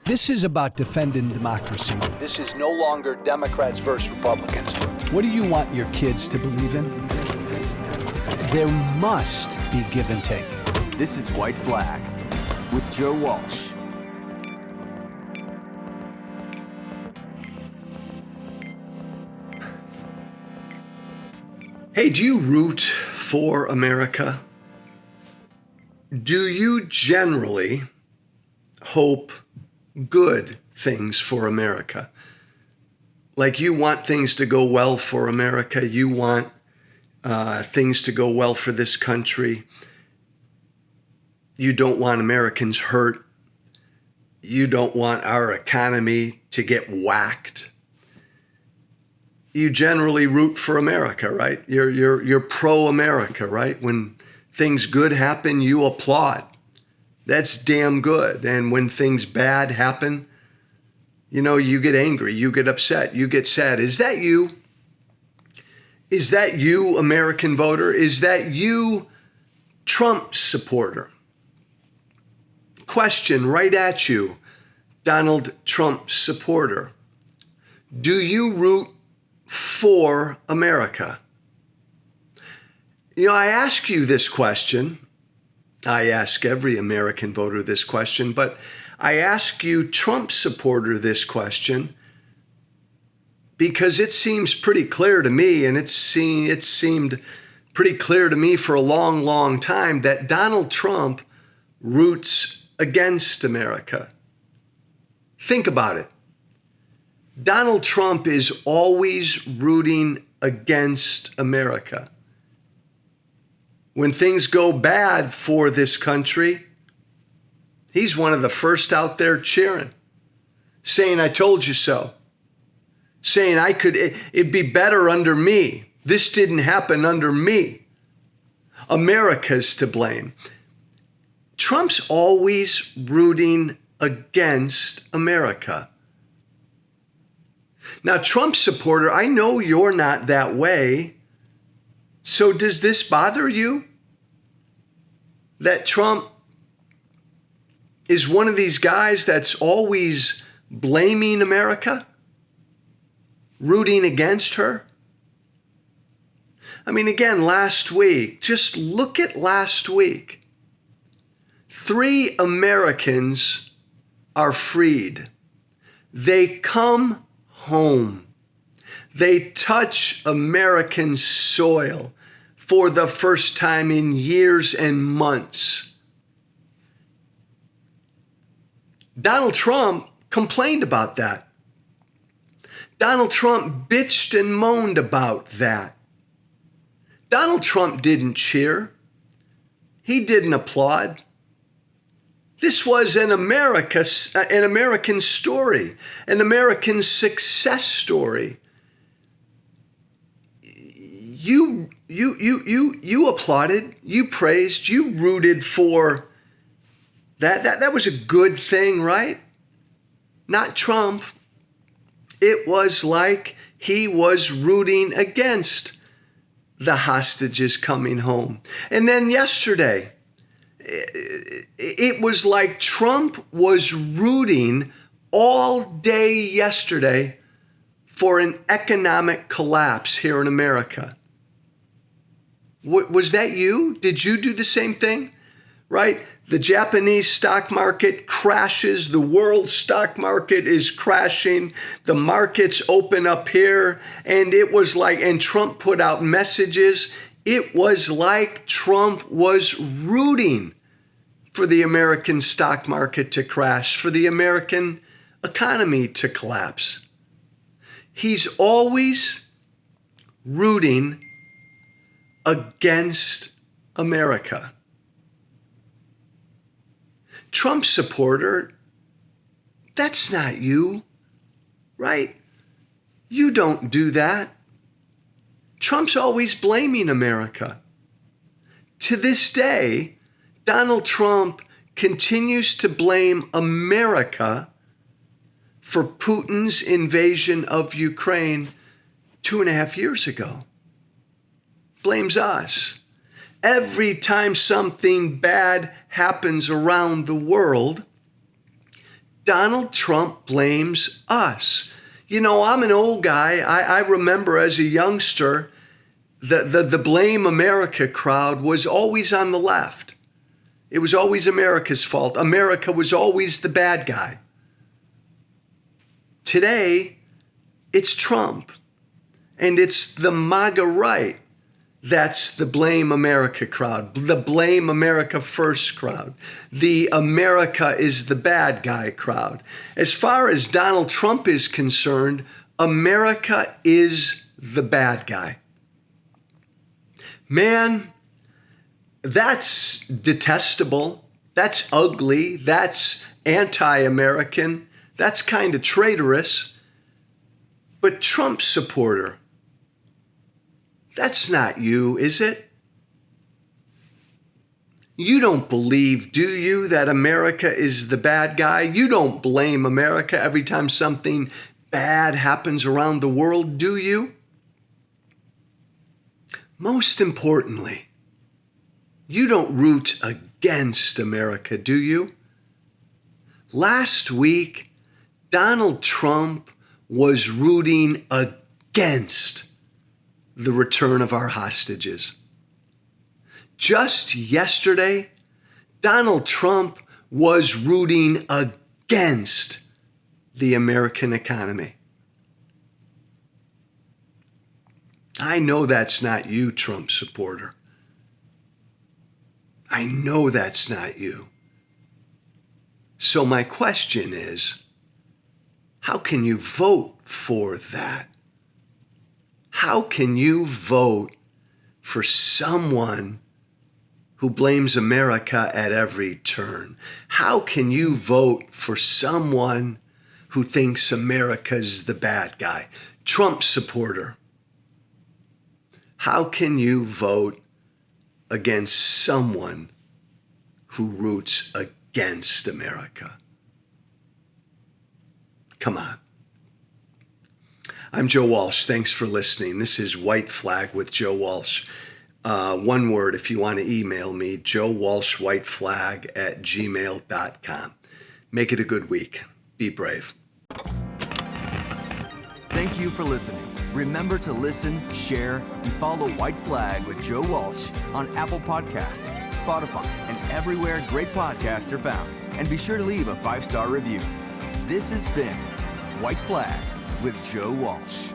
This is about defending democracy. This is no longer Democrats versus Republicans. What do you want your kids to believe in? There must be give and take. This is White Flag with Joe Walsh. Hey, do you root for America? Do you generally hope good things for America? Like you want things to go well for America. You want things to go well for this country. You don't want Americans hurt. You don't want our economy to get whacked. You generally root for America, right? You're pro-America, right? When things good happen, you applaud. That's damn good. And when things bad happen, you get angry, you get upset, you get sad. Is that you? Is that you, American voter? Is that you, Trump supporter? Question right at you, Donald Trump supporter. Do you root for America? I ask you this question. I ask every American voter this question, but I ask you, Trump supporter, this question because it seems pretty clear to me, and it seemed pretty clear to me for a long, long time that Donald Trump roots against America. Think about it. Donald Trump is always rooting against America. When things go bad for this country, he's one of the first out there cheering, saying, I told you so, saying it'd be better under me. This didn't happen under me. America's to blame. Trump's always rooting against America. Now, Trump supporter, I know you're not that way. So does this bother you? That Trump is one of these guys that's always blaming America, rooting against her? I mean, again, last week, just look at last week. 3 Americans are freed. They come home. They touch American soil for the first time in years and months. Donald Trump complained about that. Donald Trump bitched and moaned about that. Donald Trump didn't cheer. He didn't applaud. This was an American story, an American success story. You applauded, you praised, you rooted for that. That was a good thing, right? Not Trump. It was like he was rooting against the hostages coming home. And then yesterday, it was like Trump was rooting all day yesterday for an economic collapse here in America. Was that you? Did you do the same thing? Right? The Japanese stock market crashes. The world stock market is crashing. The markets open up here. And it was like, and Trump put out messages. It was like Trump was rooting for the American stock market to crash, for the American economy to collapse. He's always rooting against America. Trump supporter, that's not you, right? You don't do that. Trump's always blaming America. To this day, Donald Trump continues to blame America for Putin's invasion of Ukraine 2.5 years ago. Blames us. Every time something bad happens around the world, Donald Trump blames us. You know, I'm an old guy. I remember as a youngster, the Blame America crowd was always on the left. It was always America's fault. America was always the bad guy. Today, it's Trump, and it's the MAGA right. That's the Blame America crowd, the Blame America First crowd, the America is the bad guy crowd. As far as Donald Trump is concerned, America is the bad guy. Man, that's detestable. That's ugly. That's anti-American. That's kind of traitorous. But Trump supporter, that's not you, is it? You don't believe, do you, that America is the bad guy? You don't blame America every time something bad happens around the world, do you? Most importantly, you don't root against America, do you? Last week, Donald Trump was rooting against the return of our hostages. Just yesterday, Donald Trump was rooting against the American economy. I know that's not you, Trump supporter. I know that's not you. So my question is, how can you vote for that? How can you vote for someone who blames America at every turn? How can you vote for someone who thinks America's the bad guy? Trump supporter. How can you vote against someone who roots against America? Come on. I'm Joe Walsh. Thanks for listening. This is White Flag with Joe Walsh. One word if you want to email me, joewalshwhiteflag@gmail.com. Make it a good week. Be brave. Thank you for listening. Remember to listen, share, and follow White Flag with Joe Walsh on Apple Podcasts, Spotify, and everywhere great podcasts are found. And be sure to leave a 5-star review. This has been White Flag with Joe Walsh.